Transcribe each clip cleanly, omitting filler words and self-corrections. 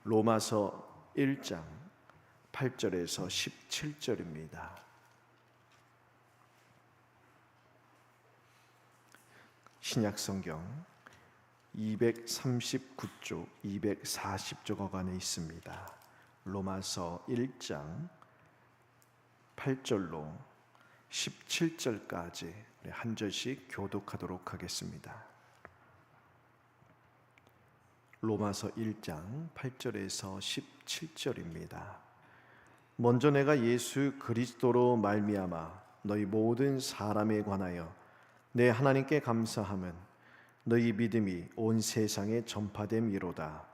로마서 1장 8절에서 17절입니다. 신약성경 239쪽, 240쪽 어간에 있습니다. 로마서 1장 8절로 17절까지 한 절씩 교독하도록 하겠습니다. 로마서 1장 8절에서 17절입니다. 먼저 내가 예수 그리스도로 말미암아 너희 모든 사람에 관하여 내 하나님께 감사함은 너희 믿음이 온 세상에 전파됨이로다.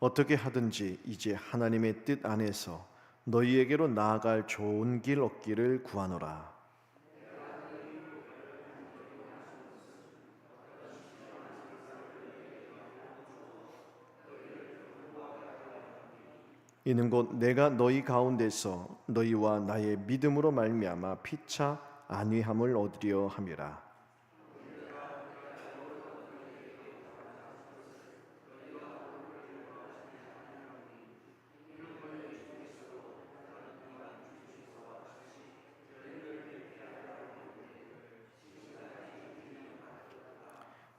어떻게 하든지 이제 하나님의 뜻 안에서 너희에게로 나아갈 좋은 길 얻기를 구하노라. 이는 곧 내가 너희 가운데서 너희와 나의 믿음으로 말미암아 피차 안위함을 얻으려 함이라.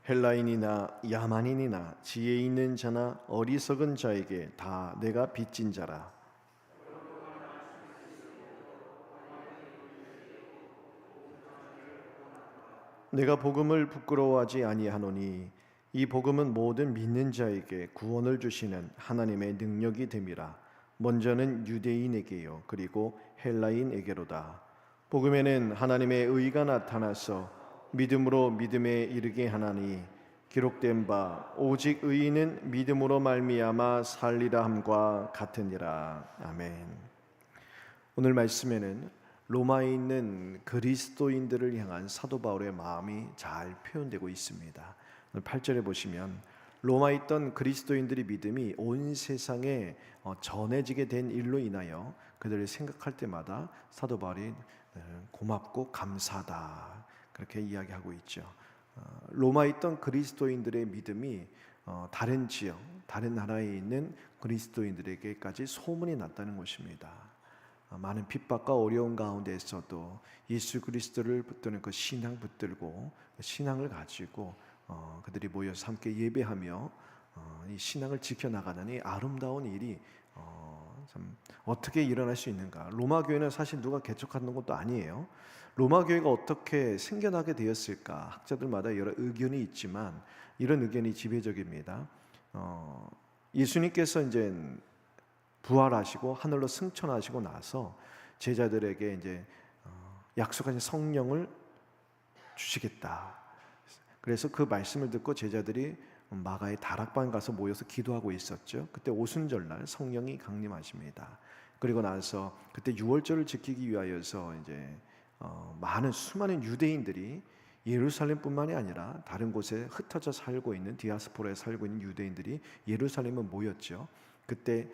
헬라인이나 야만인이나 지혜 있는 자나 어리석은 자에게 다 내가 빚진 자라. 내가 복음을 부끄러워하지 아니하노니 이 복음은 모든 믿는 자에게 구원을 주시는 하나님의 능력이 됨이라. 먼저는 유대인에게요 그리고 헬라인에게로다. 복음에는 하나님의 의가 나타나서 믿음으로 믿음에 이르게 하나니 기록된 바 오직 의인은 믿음으로 말미암아 살리라 함과 같으니라. 아멘. 오늘 말씀에는 로마에 있는 그리스도인들을 향한 사도 바울의 마음이 잘 표현되고 있습니다. 오늘 8절에 보시면 로마에 있던 그리스도인들의 믿음이 온 세상에 전해지게 된 일로 인하여 그들을 생각할 때마다 사도 바울이 고맙고 감사하다 그렇게 이야기하고 있죠. 로마에 있던 그리스도인들의 믿음이 다른 지역, 다른 나라에 있는 그리스도인들에게까지 소문이 났다는 것입니다. 많은 핍박과 어려운 가운데에서도 예수 그리스도를 붙드는 그 신앙 붙들고 신앙을 가지고 그들이 모여서 함께 예배하며 이 신앙을 지켜나가는 이 아름다운 일이 참 어떻게 일어날 수 있는가. 로마 교회는 사실 누가 개척하는 것도 아니에요. 로마 교회가 어떻게 생겨나게 되었을까? 학자들마다 여러 의견이 있지만 이런 의견이 지배적입니다. 예수님께서 이제 부활하시고 하늘로 승천하시고 나서 제자들에게 이제 약속하신 성령을 주시겠다. 그래서 그 말씀을 듣고 제자들이 마가의 다락방 가서 모여서 기도하고 있었죠. 그때 오순절날 성령이 강림하십니다. 그리고 나서 그때 유월절을 지키기 위하여서 이제 많은 수많은 유대인들이 예루살렘뿐만이 아니라 다른 곳에 흩어져 살고 있는 디아스포라에 살고 있는 유대인들이 예루살렘에 모였죠. 그때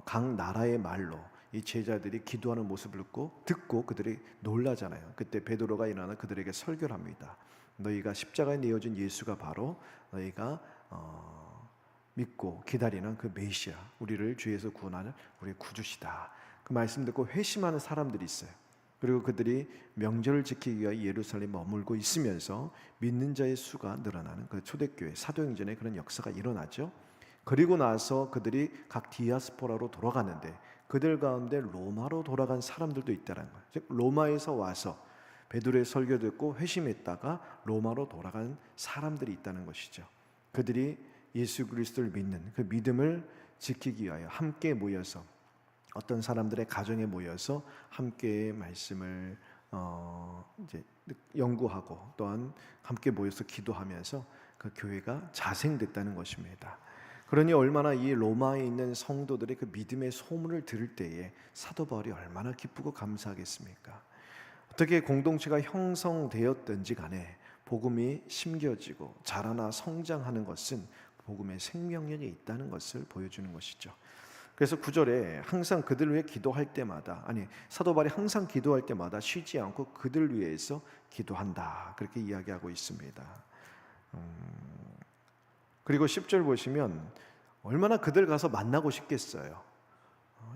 각 나라의 말로 이 제자들이 기도하는 모습을 듣고 그들이 놀라잖아요. 그때 베드로가 일어나 그들에게 설교를 합니다. 너희가 십자가에 내어진 예수가 바로 너희가 믿고 기다리는 그 메시아, 우리를 죄에서 구원하는 우리의 구주시다. 그 말씀 듣고 회심하는 사람들이 있어요. 그리고 그들이 명절을 지키기 위해 예루살렘에 머물고 있으면서 믿는 자의 수가 늘어나는 그 초대교회 사도행전의 그런 역사가 일어나죠. 그리고 나서 그들이 각 디아스포라로 돌아가는데 그들 가운데 로마로 돌아간 사람들도 있다는 거예요. 즉 로마에서 와서 베드로의 설교 듣고 회심했다가 로마로 돌아간 사람들이 있다는 것이죠. 그들이 예수 그리스도를 믿는 그 믿음을 지키기 위하여 함께 모여서 어떤 사람들의 가정에 모여서 함께 말씀을 이제 연구하고 또한 함께 모여서 기도하면서 그 교회가 자생됐다는 것입니다. 그러니 얼마나 이 로마에 있는 성도들의 그 믿음의 소문을 들을 때에 사도 바울이 얼마나 기쁘고 감사하겠습니까? 어떻게 공동체가 형성되었든지 간에 복음이 심겨지고 자라나 성장하는 것은 복음의 생명력이 있다는 것을 보여주는 것이죠. 그래서 9절에 항상 그들 위해 기도할 때마다, 사도 바울이 항상 기도할 때마다 쉬지 않고 그들 위해서 기도한다, 그렇게 이야기하고 있습니다. 그리고 10절 보시면 얼마나 그들 가서 만나고 싶겠어요.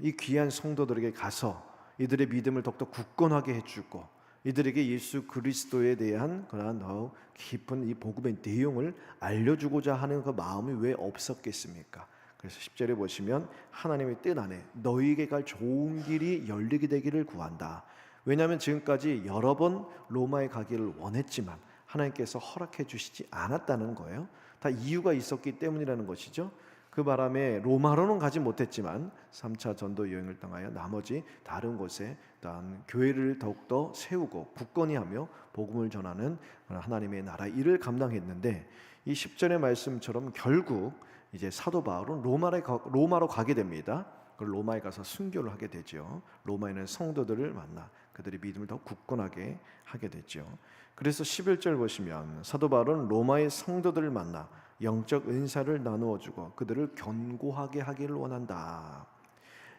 이 귀한 성도들에게 가서 이들의 믿음을 더욱더 굳건하게 해주고 이들에게 예수 그리스도에 대한 그러한 더욱 깊은 이 복음의 내용을 알려주고자 하는 그 마음이 왜 없었겠습니까? 그래서 10절에 보시면 하나님의 뜻 안에 너희에게 갈 좋은 길이 열리게 되기를 구한다. 왜냐하면 지금까지 여러 번 로마에 가기를 원했지만 하나님께서 허락해 주시지 않았다는 거예요. 다 이유가 있었기 때문이라는 것이죠. 그 바람에 로마로는 가지 못했지만 3차 전도 여행을 통하여 나머지 다른 곳에 또한 교회를 더욱더 세우고 굳건히 하며 복음을 전하는 하나님의 나라 일을 감당했는데, 이 10절의 말씀처럼 결국 이제 사도 바울은 로마로 가게 됩니다. 그 로마에 가서 순교를 하게 되죠. 로마에는 성도들을 만나 그들의 믿음을 더 굳건하게 하게 되죠. 그래서 11절 보시면 사도 바울은 로마의 성도들을 만나 영적 은사를 나누어 주고 그들을 견고하게 하기를 원한다.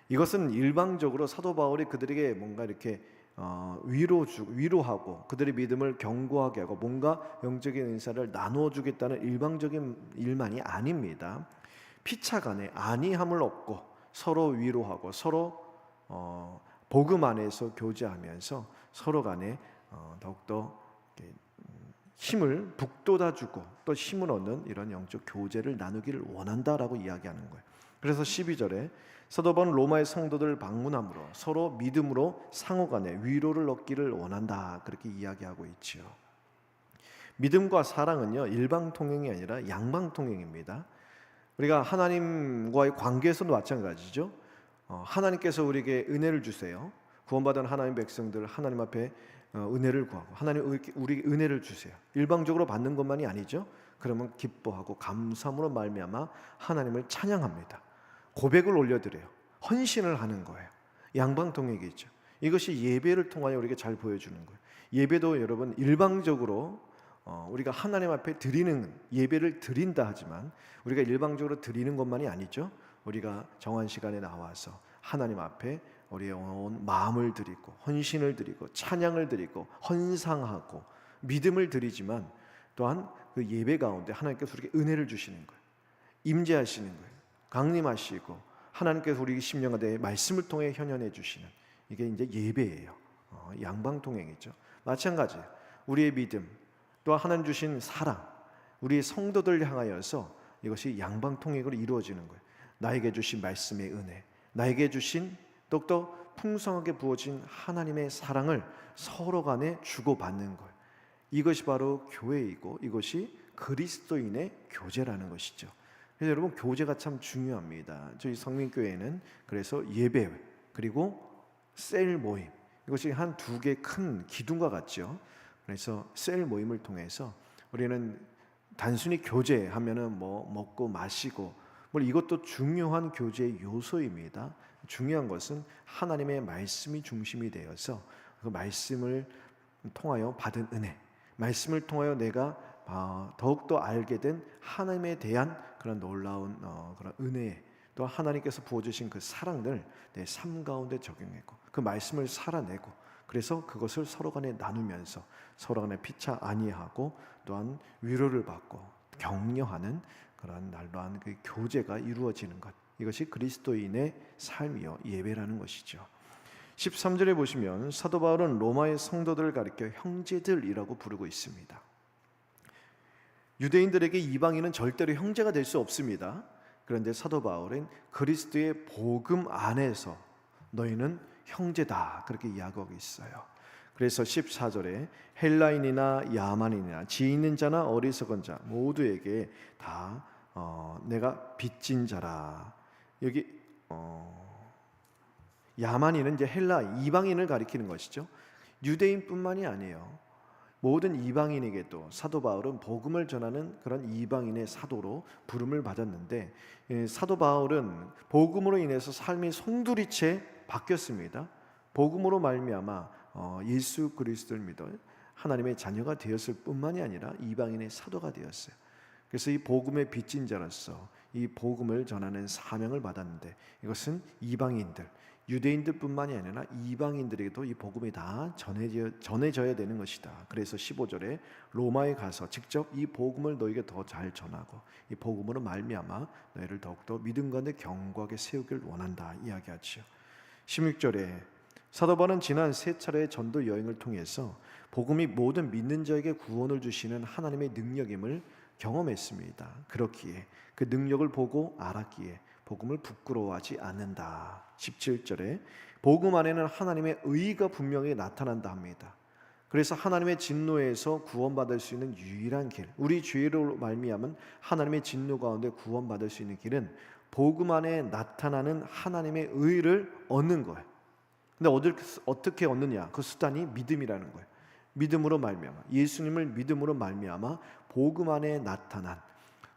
이것은 일방적으로 사도 바울이 그들에게 뭔가 이렇게 위로하고 그들의 믿음을 견고하게 하고 뭔가 영적인 은사를 나누어 주겠다는 일방적인 일만이 아닙니다. 피차간에 안위함을 얻고 서로 위로하고 서로 복음 안에서 교제하면서 서로 간에 더욱더 힘을 북돋아주고 또 힘을 얻는 이런 영적 교제를 나누기를 원한다라고 이야기하는 거예요. 그래서 12절에 사도 바울은 로마의 성도들을 방문함으로 서로 믿음으로 상호간에 위로를 얻기를 원한다, 그렇게 이야기하고 있지요. 믿음과 사랑은요, 일방통행이 아니라 양방통행입니다. 우리가 하나님과의 관계에서도 마찬가지죠. 하나님께서 우리에게 은혜를 주세요. 구원받은 하나님 백성들 하나님 앞에 은혜를 구하고 하나님 우리에게 은혜를 주세요. 일방적으로 받는 것만이 아니죠. 그러면 기뻐하고 감사함으로 말미암아 하나님을 찬양합니다. 고백을 올려드려요. 헌신을 하는 거예요. 양방통행이죠. 이것이 예배를 통하여 우리에게 잘 보여주는 거예요. 예배도 여러분 일방적으로 우리가 하나님 앞에 드리는 예배를 드린다 하지만 우리가 일방적으로 드리는 것만이 아니죠. 우리가 정한 시간에 나와서 하나님 앞에 우리의 온 마음을 드리고 헌신을 드리고 찬양을 드리고 헌상하고 믿음을 드리지만 또한 그 예배 가운데 하나님께서 우리에게 은혜를 주시는 거예요. 임재하시는 거예요. 강림하시고 하나님께서 우리 심령 가운데 말씀을 통해 현현해 주시는, 이게 이제 예배예요. 양방통행이죠. 마찬가지예요. 우리의 믿음 또 하나님 주신 사랑, 우리 성도들 향하여서 이것이 양방통행으로 이루어지는 거예요. 나에게 주신 말씀의 은혜, 나에게 주신 더욱더 풍성하게 부어진 하나님의 사랑을 서로 간에 주고받는 거예요. 이것이 바로 교회이고 이것이 그리스도인의 교제라는 것이죠. 그래서 여러분, 교제가 참 중요합니다. 저희 성민교회는 그래서 예배 그리고 셀 모임, 이것이 한 두 개 큰 기둥과 같죠. 그래서 셀 모임을 통해서 우리는 단순히 교제하면은 뭐 먹고 마시고 이것도 중요한 교제의 요소입니다. 중요한 것은 하나님의 말씀이 중심이 되어서 그 말씀을 통하여 받은 은혜, 말씀을 통하여 내가 더욱더 알게 된 하나님에 대한 그런 놀라운 그런 은혜, 또 하나님께서 부어주신 그 사랑을 내 삶 가운데 적용했고 그 말씀을 살아내고, 그래서 그것을 서로 간에 나누면서 서로 간에 피차 아니하고 또한 위로를 받고 격려하는 그런 날로한 그 교제가 이루어지는 것, 이것이 그리스도인의 삶이요 예배라는 것이죠. 13절에 보시면 사도 바울은 로마의 성도들을 가리켜 형제들이라고 부르고 있습니다. 유대인들에게 이방인은 절대로 형제가 될 수 없습니다. 그런데 사도 바울은 그리스도의 복음 안에서 너희는 형제다, 그렇게 이야기하고 있어요. 그래서 14절에 헬라인이나 야만인이나 지혜 있는 자나 어리석은 자 모두에게 다 내가 빚진 자라. 여기 야만인은 이제 헬라 이방인을 가리키는 것이죠. 유대인뿐만이 아니에요. 모든 이방인에게도 사도 바울은 복음을 전하는 그런 이방인의 사도로 부름을 받았는데, 사도 바울은 복음으로 인해서 삶이 송두리째 바뀌었습니다. 복음으로 말미암아 예수 그리스도를 믿어 하나님의 자녀가 되었을 뿐만이 아니라 이방인의 사도가 되었어요. 그래서 이 복음의 빚진 자로서 이 복음을 전하는 사명을 받았는데 이것은 이방인들, 유대인들뿐만이 아니라 이방인들에게도 이 복음이 다 전해져야 되는 것이다. 그래서 15절에 로마에 가서 직접 이 복음을 너에게 더 잘 전하고 이 복음으로 말미암아 너희를 더욱더 믿음 가운데 견고하게 세우길 원한다 이야기하지요. 16절에 사도 바울은 지난 3차례의 전도 여행을 통해서 복음이 모든 믿는 자에게 구원을 주시는 하나님의 능력임을 경험했습니다. 그렇기에 그 능력을 보고 알았기에 복음을 부끄러워하지 않는다. 17절에 복음 안에는 하나님의 의가 분명히 나타난다 합니다. 그래서 하나님의 진노에서 구원받을 수 있는 유일한 길, 우리 죄로 말미암은 하나님의 진노 가운데 구원받을 수 있는 길은 복음 안에 나타나는 하나님의 의를 얻는 거예요. 근데 어떻게 얻느냐? 그 수단이 믿음이라는 거예요. 믿음으로 말미암아, 예수님을 믿음으로 말미암아 복음 안에 나타난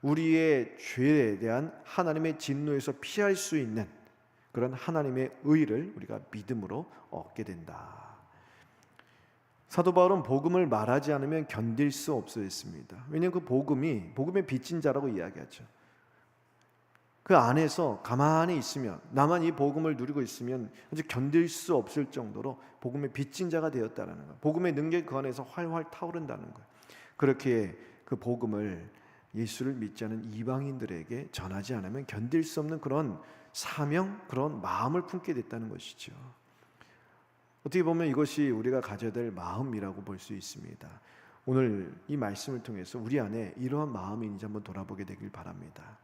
우리의 죄에 대한 하나님의 진노에서 피할 수 있는 그런 하나님의 의를 우리가 믿음으로 얻게 된다. 사도 바울은 복음을 말하지 않으면 견딜 수 없었습니다. 왜냐하면 그 복음의 빚진 자라고 이야기하죠. 그 안에서 가만히 있으면, 나만 이 복음을 누리고 있으면 아주 견딜 수 없을 정도로 복음의 빚진 자가 되었다는 거예요. 복음의 능력이 그 안에서 활활 타오른다는 거예요. 그렇게 그 복음을, 예수를 믿지 않은 이방인들에게 전하지 않으면 견딜 수 없는 그런 사명, 그런 마음을 품게 됐다는 것이죠. 어떻게 보면 이것이 우리가 가져야 될 마음이라고 볼 수 있습니다. 오늘 이 말씀을 통해서 우리 안에 이러한 마음이 있는지 한번 돌아보게 되길 바랍니다.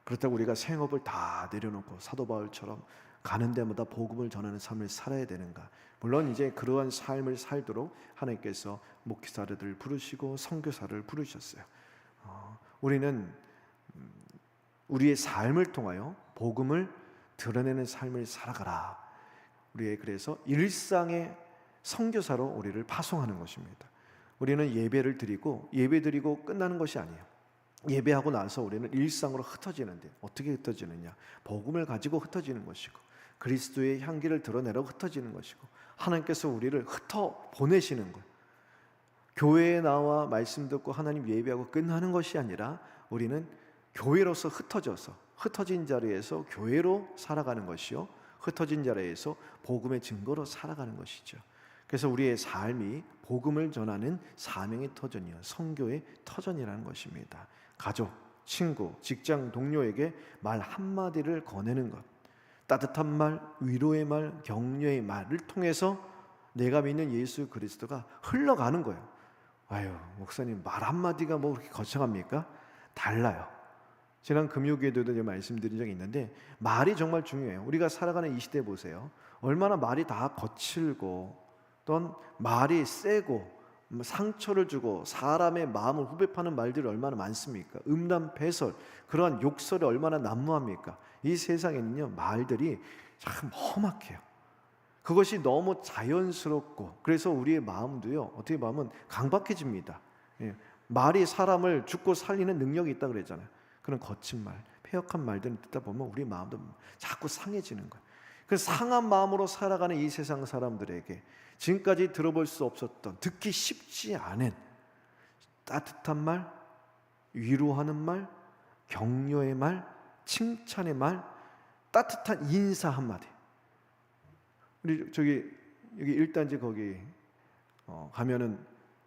그렇다고 우리가 생업을 다 내려놓고 사도 바울처럼 가는 데마다 복음을 전하는 삶을 살아야 되는가? 물론 이제 그러한 삶을 살도록 하나님께서 목사들을 부르시고 선교사를 부르셨어요. 우리는 우리의 삶을 통하여 복음을 드러내는 삶을 살아가라. 우리의 그래서 일상의 선교사로 우리를 파송하는 것입니다. 우리는 예배를 드리고 끝나는 것이 아니에요. 예배하고 나서 우리는 일상으로 흩어지는데 어떻게 흩어지느냐? 복음을 가지고 흩어지는 것이고 그리스도의 향기를 드러내려고 흩어지는 것이고 하나님께서 우리를 흩어 보내시는 거예요. 교회에 나와 말씀 듣고 하나님 예배하고 끝나는 것이 아니라 우리는 교회로서 흩어진 자리에서 교회로 살아가는 것이요, 흩어진 자리에서 복음의 증거로 살아가는 것이죠. 그래서 우리의 삶이 복음을 전하는 사명의 터전이요, 선교의 터전이라는 것입니다. 가족, 친구, 직장 동료에게 말 한마디를 거내는 것, 따뜻한 말, 위로의 말, 격려의 말을 통해서 내가 믿는 예수 그리스도가 흘러가는 거예요. 아유, 목사님 말 한마디가 뭐 그렇게 거창합니까? 달라요. 지난 금요기에도 말씀드린 적이 있는데 말이 정말 중요해요. 우리가 살아가는 이 시대 보세요. 얼마나 말이 다 거칠고 또는 말이 세고 상처를 주고 사람의 마음을 후벼파는 말들이 얼마나 많습니까? 음란, 패설, 그러한 욕설이 얼마나 난무합니까? 이 세상에는요, 말들이 참 험악해요. 그것이 너무 자연스럽고 그래서 우리의 마음도요, 어떻게 보면 강박해집니다. 말이 사람을 죽고 살리는 능력이 있다 그랬잖아요. 그런 거친 말, 폐역한 말들을 듣다 보면 우리 마음도 자꾸 상해지는 거예요. 그 상한 마음으로 살아가는 이 세상 사람들에게 지금까지 들어볼 수 없었던, 듣기 쉽지 않은 따뜻한 말, 위로하는 말, 격려의 말, 칭찬의 말, 따뜻한 인사 한마디. 우리 여기 1단지 거기 가면은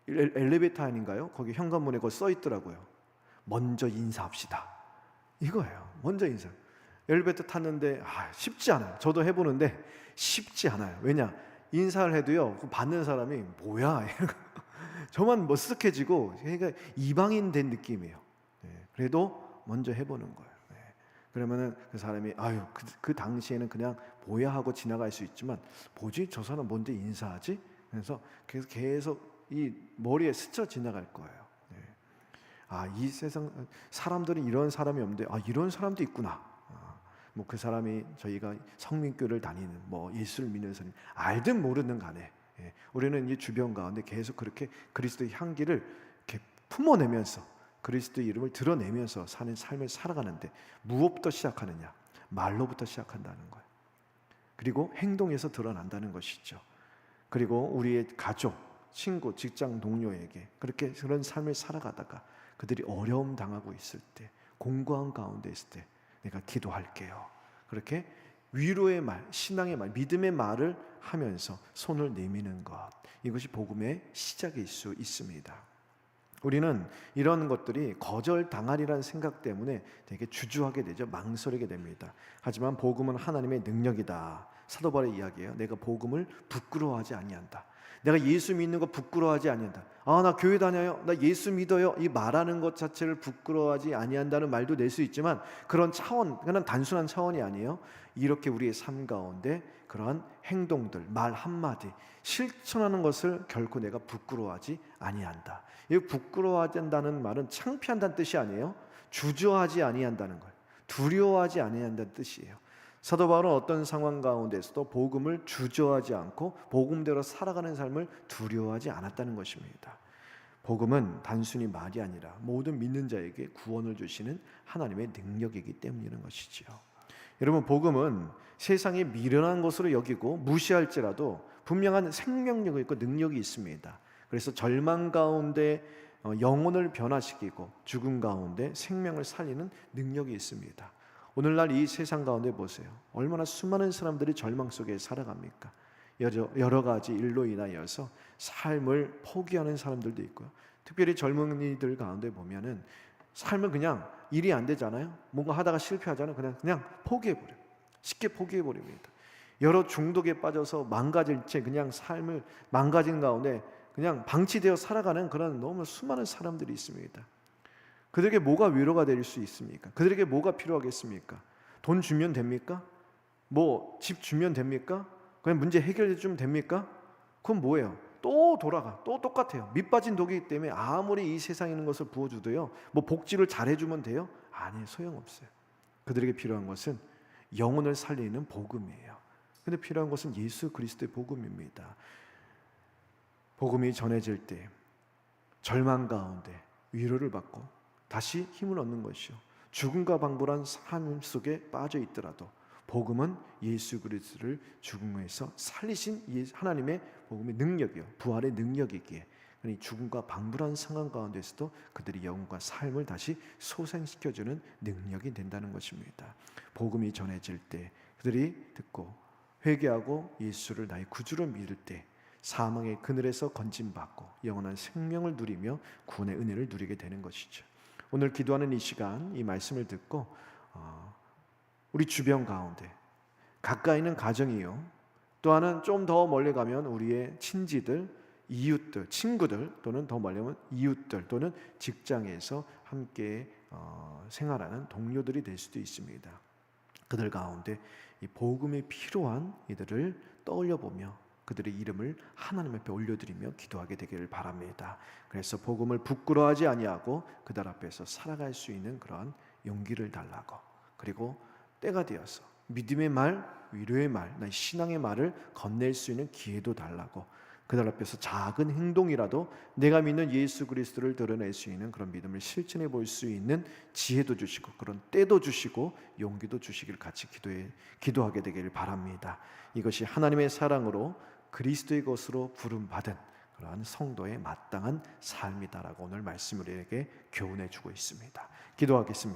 엘리베이터 아닌가요? 거기 현관문에 그거 써 있더라고요. 먼저 인사합시다. 이거예요. 먼저 인사. 엘리베이터 탔는데 쉽지 않아요. 저도 해보는데 쉽지 않아요. 왜냐? 인사를 해도요, 받는 사람이 뭐야? 저만 머쓱해지고 그러니까 이방인 된 느낌이에요. 그래도 먼저 해보는 거예요. 그러면은 그 사람이 그 당시에는 그냥 뭐야 하고 지나갈 수 있지만 뭐지? 저 사람 뭔데 인사하지? 그래서 계속 이 머리에 스쳐 지나갈 거예요. 이 세상 사람들은 이런 사람이 없는데 이런 사람도 있구나. 뭐 그 사람이 저희가 성민교를 다니는 예수를 믿는 사람이 알든 모르든 간에 우리는 이 주변 가운데 계속 그렇게 그리스도의 향기를 이렇게 품어내면서 그리스도의 이름을 드러내면서 사는 삶을 살아가는데 무엇부터 시작하느냐? 말로부터 시작한다는 거예요. 그리고 행동에서 드러난다는 것이죠. 그리고 우리의 가족, 친구, 직장 동료에게 그런 삶을 살아가다가 그들이 어려움 당하고 있을 때 공고한 가운데 있을 때 내가 기도할게요. 그렇게 위로의 말, 신앙의 말, 믿음의 말을 하면서 손을 내미는 것, 이것이 복음의 시작일 수 있습니다. 우리는 이런 것들이 거절당하리라는 생각 때문에 되게 주저하게 되죠. 망설이게 됩니다. 하지만 복음은 하나님의 능력이다. 사도 바울의 이야기예요. 내가 복음을 부끄러워하지 아니한다. 내가 예수 믿는 거 부끄러워하지 아니한다. 나 교회 다녀요. 나 예수 믿어요. 이 말하는 것 자체를 부끄러워하지 아니한다는 말도 낼 수 있지만 그런 차원, 그냥 단순한 차원이 아니에요. 이렇게 우리의 삶 가운데 그러한 행동들, 말 한마디 실천하는 것을 결코 내가 부끄러워하지 아니한다. 이 부끄러워하지 않는다는 말은 창피한다는 뜻이 아니에요. 주저하지 아니한다는 거예요. 두려워하지 아니한다는 뜻이에요. 사도 바울은 어떤 상황 가운데서도 복음을 주저하지 않고 복음대로 살아가는 삶을 두려워하지 않았다는 것입니다. 복음은 단순히 말이 아니라 모든 믿는 자에게 구원을 주시는 하나님의 능력이기 때문이라는 것이지요. 여러분, 복음은 세상에 미련한 것으로 여기고 무시할지라도 분명한 생명력이 있고 능력이 있습니다. 그래서 절망 가운데 영혼을 변화시키고 죽음 가운데 생명을 살리는 능력이 있습니다. 오늘날 이 세상 가운데 보세요. 얼마나 수많은 사람들이 절망 속에 살아갑니까? 여러 가지 일로 인하여서 삶을 포기하는 사람들도 있고요. 특별히 젊은이들 가운데 보면은 삶은 그냥 일이 안 되잖아요. 뭔가 하다가 실패하잖아요. 그냥 포기해버려요. 쉽게 포기해버립니다. 여러 중독에 빠져서 망가질 채 그냥 삶을 망가진 가운데 그냥 방치되어 살아가는 그런 너무 수많은 사람들이 있습니다. 그들에게 뭐가 위로가 될 수 있습니까? 그들에게 뭐가 필요하겠습니까? 돈 주면 됩니까? 뭐 집 주면 됩니까? 그냥 문제 해결해 주면 됩니까? 그건 뭐예요? 또 돌아가, 또 똑같아요. 밑빠진 독이기 때문에 아무리 이 세상에 있는 것을 부어주도요, 뭐 복지를 잘해주면 돼요? 아니, 소용없어요. 그들에게 필요한 것은 영혼을 살리는 복음이에요. 근데 필요한 것은 예수 그리스도의 복음입니다. 복음이 전해질 때 절망 가운데 위로를 받고 다시 힘을 얻는 것이요, 죽음과 방불한 삶 속에 빠져 있더라도 복음은 예수 그리스도를 죽음에서 살리신 하나님의 복음의 능력이요, 부활의 능력이기에 죽음과 방불한 상황 가운데서도 그들이 영혼과 삶을 다시 소생시켜주는 능력이 된다는 것입니다. 복음이 전해질 때 그들이 듣고 회개하고 예수를 나의 구주로 믿을 때 사망의 그늘에서 건짐받고 영원한 생명을 누리며 구원의 은혜를 누리게 되는 것이죠. 오늘 기도하는 이 시간, 이 말씀을 듣고 우리 주변 가운데 가까이 있는 가정이요, 또 하나는 좀 더 멀리 가면 우리의 친지들, 이웃들, 친구들, 또는 더 멀리 가면 이웃들, 또는 직장에서 함께 생활하는 동료들이 될 수도 있습니다. 그들 가운데 이 복음이 필요한 이들을 떠올려 보며 그들의 이름을 하나님 앞에 올려드리며 기도하게 되기를 바랍니다. 그래서 복음을 부끄러워하지 아니하고 그들 앞에서 살아갈 수 있는 그러한 용기를 달라고, 그리고 때가 되어서 믿음의 말, 위로의 말, 나의 신앙의 말을 건넬 수 있는 기회도 달라고, 그들 앞에서 작은 행동이라도 내가 믿는 예수 그리스도를 드러낼 수 있는 그런 믿음을 실천해 볼 수 있는 지혜도 주시고 그런 때도 주시고 용기도 주시길 같이 기도하게 되기를 바랍니다. 이것이 하나님의 사랑으로 그리스도의 것으로 부름받은 그러한 성도의 마땅한 삶이다라고 오늘 말씀을 우리에게 교훈해 주고 있습니다. 기도하겠습니다.